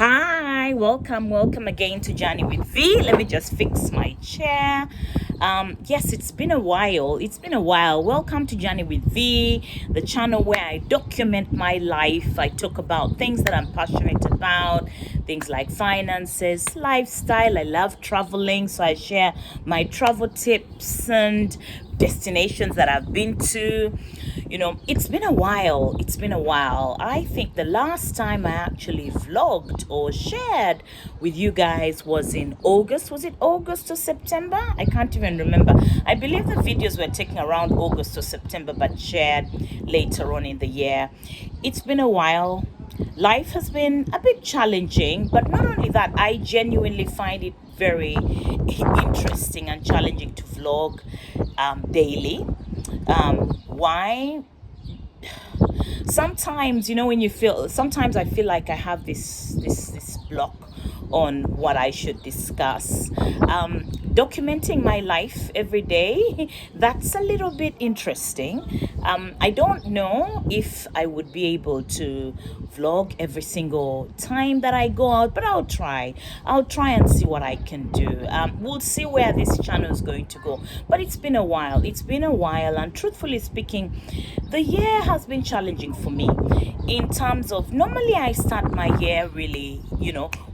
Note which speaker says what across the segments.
Speaker 1: Hi, welcome again to Journey with V. Let me just fix my chair. Yes, it's been a while. Welcome to Journey with V, the channel where I document my life. I talk about things that I'm passionate about, things like finances, lifestyle. I love traveling, so I share my travel tips and destinations that I've been to. It's been a while. I think the last time I actually vlogged or shared with you guys was in August. Was it August or September? I can't even remember. I believe the videos were taken around August or September, but shared later on in the year. It's been a while. Life has been a bit challenging, but not only that, I genuinely find it very interesting and challenging to vlog daily. Why? Sometimes, when you feel, sometimes I feel like I have this block on what I should discuss. Documenting my life every day, that's a little bit interesting. I don't know if I would be able to vlog every single time that I go out, but I'll try and see what I can do. We'll see where this channel is going to go, but it's been a while, and truthfully speaking, the year has been challenging for me in terms of, normally I start my year really,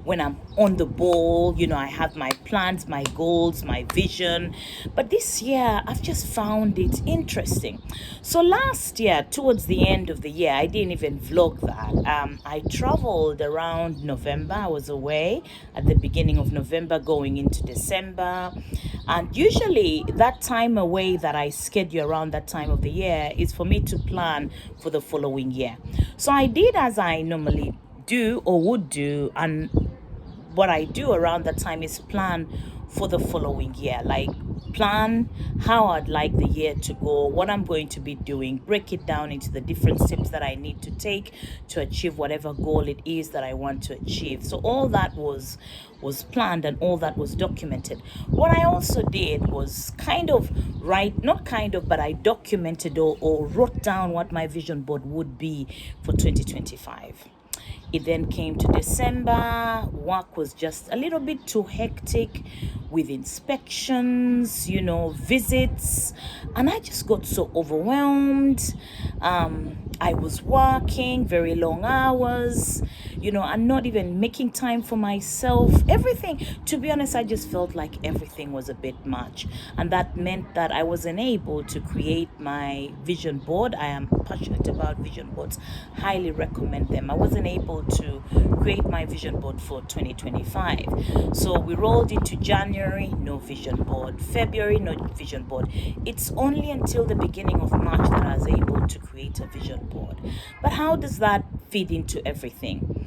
Speaker 1: when I'm on the ball, I have my plans, my goals, my vision. But this year, I've just found it interesting. So last year, towards the end of the year, I didn't even vlog that. I traveled around November. I was away at the beginning of November going into December. And usually that time away that I schedule around that time of the year is for me to plan for the following year. So I did as I normally do or would do, and what I do around that time is plan for the following year, like plan how I'd like the year to go, what I'm going to be doing, break it down into the different steps that I need to take to achieve whatever goal it is that I want to achieve. So all that was planned, and all that was documented. What I also did was but I documented or wrote down what my vision board would be for 2025. It then came to December. Work was just a little bit too hectic with inspections, visits, and I just got so overwhelmed. I was working very long hours, and not even making time for myself. Everything, to be honest, I just felt like everything was a bit much, and that meant that I wasn't able to create my vision board. I am passionate about vision boards, highly recommend them. I wasn't able to create my vision board for 2025. So we rolled into January, no vision board. February, no vision board. It's only until the beginning of March that I was able to create a vision board. But how does that feed into everything?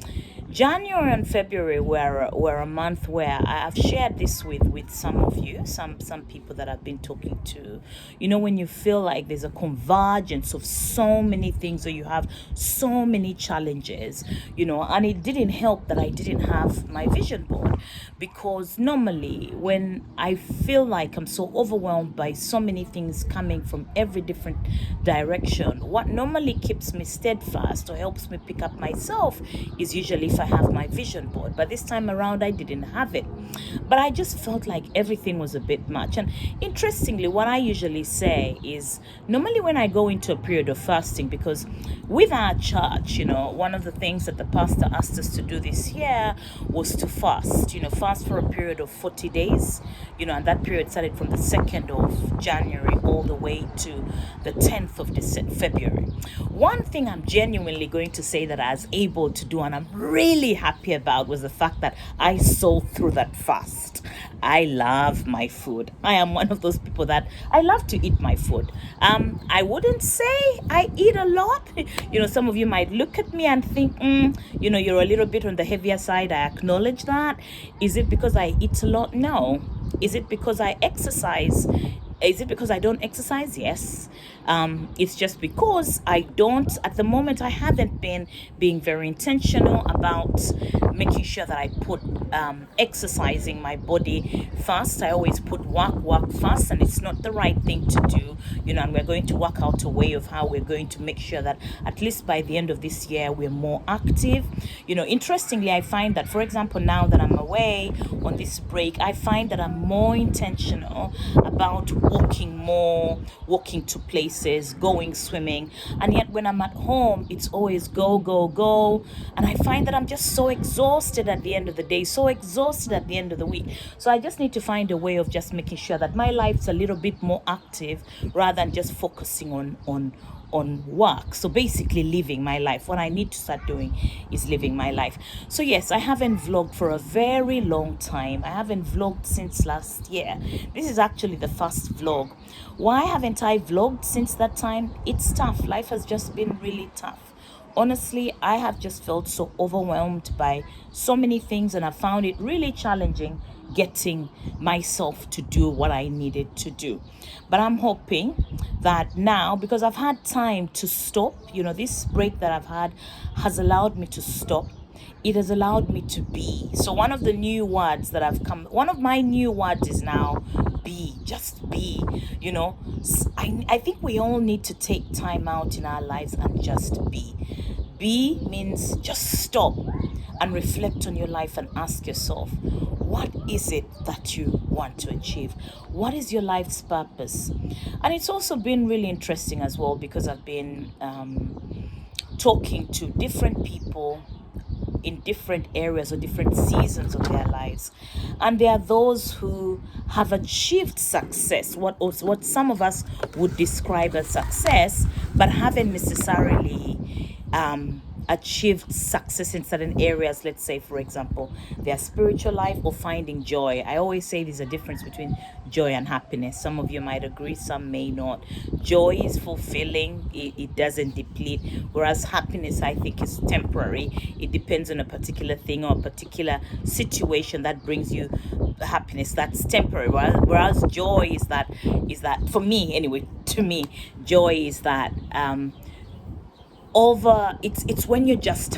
Speaker 1: January and February were a month where I have shared this with some of you, some people that I've been talking to. When you feel like there's a convergence of so many things, or you have so many challenges, and it didn't help that I didn't have my vision board, because normally when I feel like I'm so overwhelmed by so many things coming from every different direction, what normally keeps me steadfast or helps me pick up myself is usually if I have my vision board. But this time around, I didn't have it. But I just felt like everything was a bit much. And interestingly, what I usually say is, normally when I go into a period of fasting, because with our church, one of the things that the pastor asked us to do this year was to fast, fast for a period of 40 days, and that period started from the 2nd of January all the way to the 10th of February. One thing I'm genuinely going to say that I was able to do, and I'm really happy about, was the fact that I saw through that fast. I love my food. I am one of those people that I love to eat my food. I wouldn't say I eat a lot. Some of you might look at me and think, you're a little bit on the heavier side. I acknowledge that. Is it because I eat a lot? No. Is it because I exercise Is it because I don't exercise? Yes. It's just because I don't, at the moment, I haven't been being very intentional about making sure that I put exercising my body first. I always put work first, and it's not the right thing to do, and we're going to work out a way of how we're going to make sure that at least by the end of this year, we're more active. Interestingly, I find that, for example, now that I'm away on this break, I find that I'm more intentional about walking more, walking to places, going swimming. And yet when I'm at home, it's always go, go, go. And I find that I'm just so exhausted at the end of the day, so exhausted at the end of the week. So I just need to find a way of just making sure that my life's a little bit more active rather than just focusing on work. So basically living my life. What I need to start doing is living my life. So yes, I haven't vlogged for a very long time. I haven't vlogged since last year. This is actually the first vlog. Why haven't I vlogged since that time? It's tough. Life has just been really tough. Honestly, I have just felt so overwhelmed by so many things, and I found it really challenging getting myself to do what I needed to do. But I'm hoping that now, because I've had time to stop, this break that I've had has allowed me to stop. It has allowed me to be. So one of my new words is now be. Just be. I think we all need to take time out in our lives and just be. Be means just stop and reflect on your life and ask yourself, what is it that you want to achieve? What is your life's purpose? And it's also been really interesting as well, because I've been talking to different people in different areas or different seasons of their lives. And there are those who have achieved success, what some of us would describe as success, but haven't necessarily achieved success in certain areas. Let's say, for example, their spiritual life or finding joy. I always say there's a difference between joy and happiness. Some of you might agree, some may not. Joy is fulfilling, it doesn't deplete, whereas happiness, I think, is temporary. It depends on a particular thing or a particular situation that brings you happiness. That's temporary, whereas joy is that for me anyway, to me, joy is that it's when you're just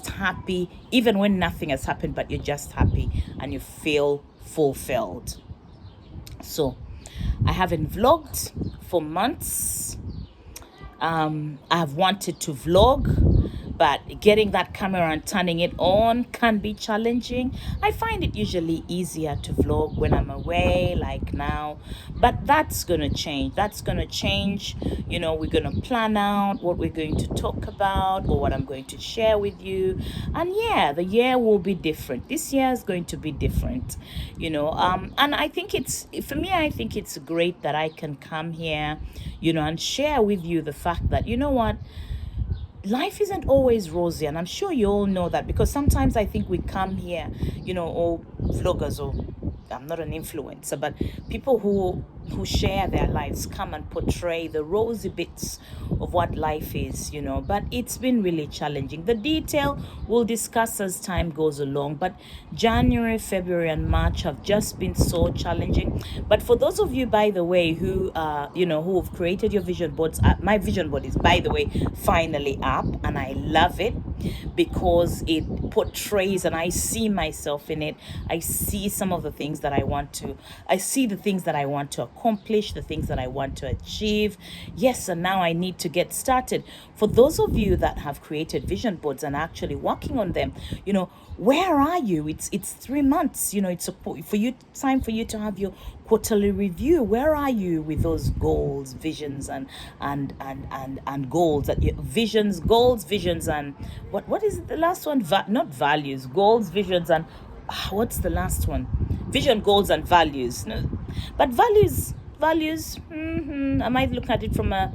Speaker 1: happy even when nothing has happened, but you're just happy and you feel fulfilled. So I haven't vlogged for months. I've wanted to vlog, but getting that camera and turning it on can be challenging. I find it usually easier to vlog when I'm away, like now, but that's gonna change. We're gonna plan out what we're going to talk about or what I'm going to share with you. And yeah, the year will be different. This year is going to be different, and I think I think it's great that I can come here, and share with you the fact that, life isn't always rosy, and I'm sure you all know that, because sometimes I think we come here, or vloggers, or I'm not an influencer, but people who share their lives come and portray the rosy bits of what life is, but it's been really challenging. The detail we'll discuss as time goes along, but January, February, and March have just been so challenging. But for those of you, by the way, who who have created your vision boards, my vision board is, by the way, finally up, and I love it because it portrays, and I see myself in it. I see some of the things that I see the things that I want to accomplish, the things that I want to achieve. Yes, and now I need to get started. For those of you that have created vision boards and actually working on them, where are you? It's 3 months, it's time for you to have your quarterly review. Where are you with those goals, visions, and goals, that visions, and what is the last one? Not values, goals, visions, and what's the last one? Vision, goals, and values. No, but values. I might look at it from a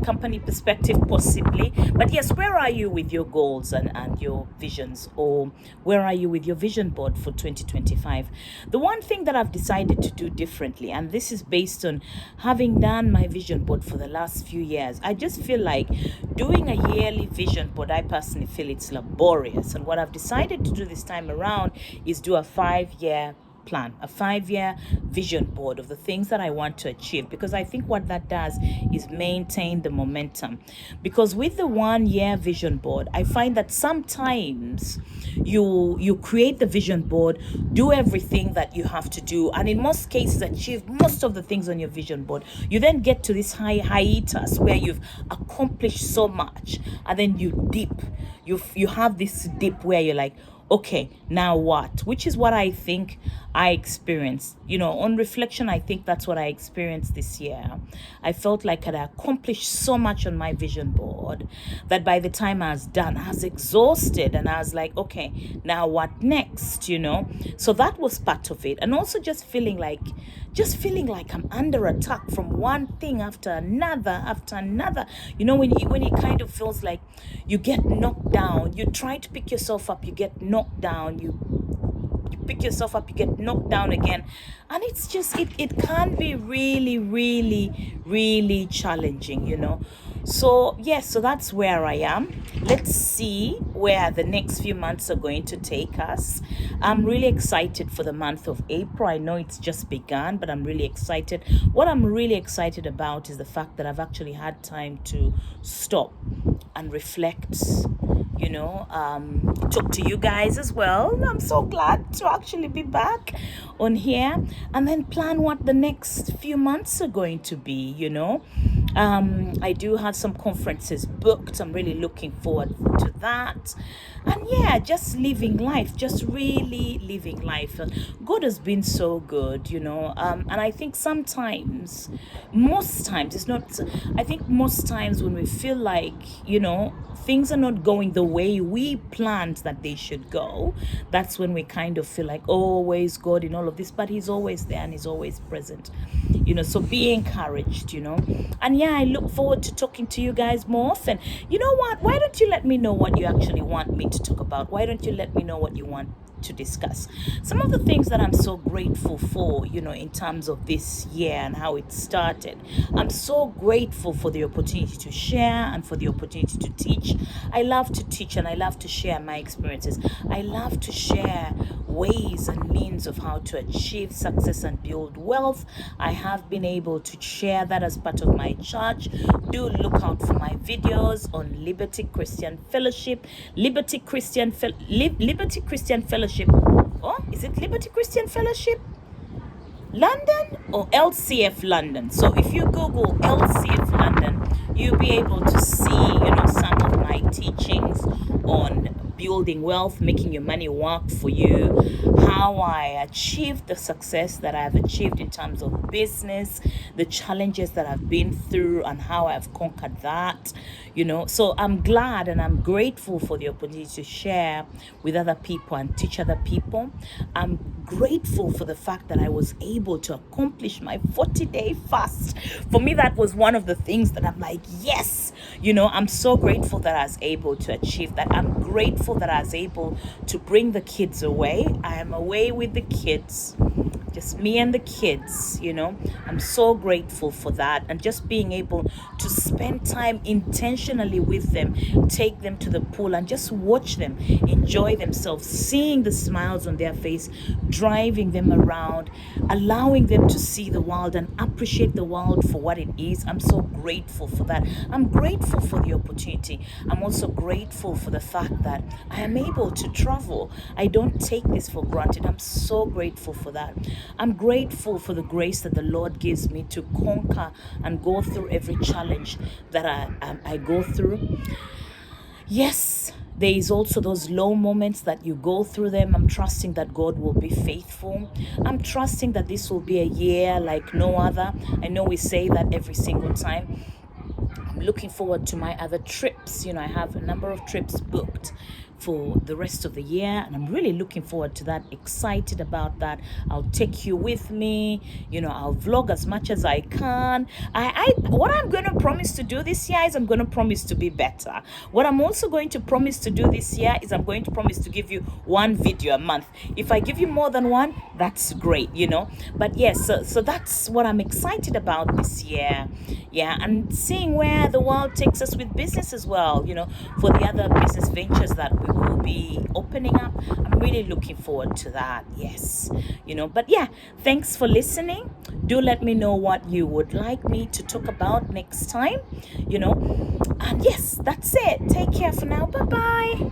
Speaker 1: company perspective, possibly. But yes, where are you with your goals and your visions, or where are you with your vision board for 2025? The one thing that I've decided to do differently, and this is based on having done my vision board for the last few years, I just feel like doing a yearly vision board, I personally feel it's laborious. And what I've decided to do this time around is do a 5-year plan, a 5-year vision board of the things that I want to achieve, because I think what that does is maintain the momentum. Because with the 1-year vision board, I find that sometimes you create the vision board, do everything that you have to do, and in most cases achieve most of the things on your vision board. You then get to this hiatus where you've accomplished so much, and then you dip. You have this dip where you're like, okay, now what? Which is what I think I experienced. On reflection, I think that's what I experienced this year. I felt like I'd accomplished so much on my vision board that by the time I was done, I was exhausted, and I was like, okay, now what next? So that was part of it. And also just feeling like I'm under attack from one thing after another. When it kind of feels like you get knocked down, you try to pick yourself up, you get knocked down, you pick yourself up, you get knocked down again, and it's just it can be really, really, really challenging. So yes, so that's where I am. Let's see where the next few months are going to take us. I'm really excited for the month of April. I know it's just begun, but I'm really excited. What I'm really excited about is the fact that I've actually had time to stop and reflect, talk to you guys as well. I'm so glad to actually be back on here, and then plan what the next few months are going to be. I do have some conferences booked. I'm really looking forward to that. And yeah, just living life, just really living life. God has been so good, and I think most times when we feel like, things are not going the way we planned that they should go, that's when we kind of feel like, oh, where's God in all of this? But he's always there and he's always present, so be encouraged, and yeah, I look forward to talking to you guys more often. You know what? Why don't you let me know what you actually want me to talk about? Why don't you let me know what you want to discuss? Some of the things that I'm so grateful for, in terms of this year and how it started. I'm so grateful for the opportunity to share and for the opportunity to teach. I love to teach and I love to share my experiences. I love to share ways and means of how to achieve success and build wealth. I have been able to share that as part of my church. Do look out for my videos on Liberty Christian Fellowship. Liberty Christian Fellowship. Oh, is it Liberty Christian Fellowship London or LCF London? So if you Google LCF London, you'll be able to see, some of my teachings on building wealth, making your money work for you, how I achieved the success that I've achieved in terms of business, the challenges that I've been through and how I've conquered that, So I'm glad and I'm grateful for the opportunity to share with other people and teach other people. I'm grateful for the fact that I was able to accomplish my 40-day fast. For me, that was one of the things that I'm like, yes, I'm so grateful that I was able to achieve that. I'm grateful that I was able to bring the kids away. I am away with the kids, just me and the kids, I'm so grateful for that. And just being able to spend time intentionally with them, take them to the pool and just watch them enjoy themselves, seeing the smiles on their face, driving them around, allowing them to see the world and appreciate the world for what it is. I'm so grateful for that. I'm grateful for the opportunity. I'm also grateful for the fact that I am able to travel. I don't take this for granted. I'm so grateful for that. I'm grateful for the grace that the Lord gives me to conquer and go through every challenge that I go through. Yes, there is also those low moments that you go through them. I'm trusting that God will be faithful. I'm trusting that this will be a year like no other. I know we say that every single time. I'm looking forward to my other trips. I have a number of trips booked for the rest of the year, and I'm really looking forward to that, excited about that. I'll take you with me, I'll vlog as much as I can. What I'm going to promise to do this year is I'm going to promise to be better. What I'm also going to promise to do this year is I'm going to promise to give you one video a month. If I give you more than one, that's great, but yes, so that's what I'm excited about this year. Yeah, and seeing where the world takes us with business as well, for the other business ventures that we will be opening up. I'm really looking forward to that. Yes, but yeah, thanks for listening. Do let me know what you would like me to talk about next time. And yes, that's it. Take care for now. Bye bye.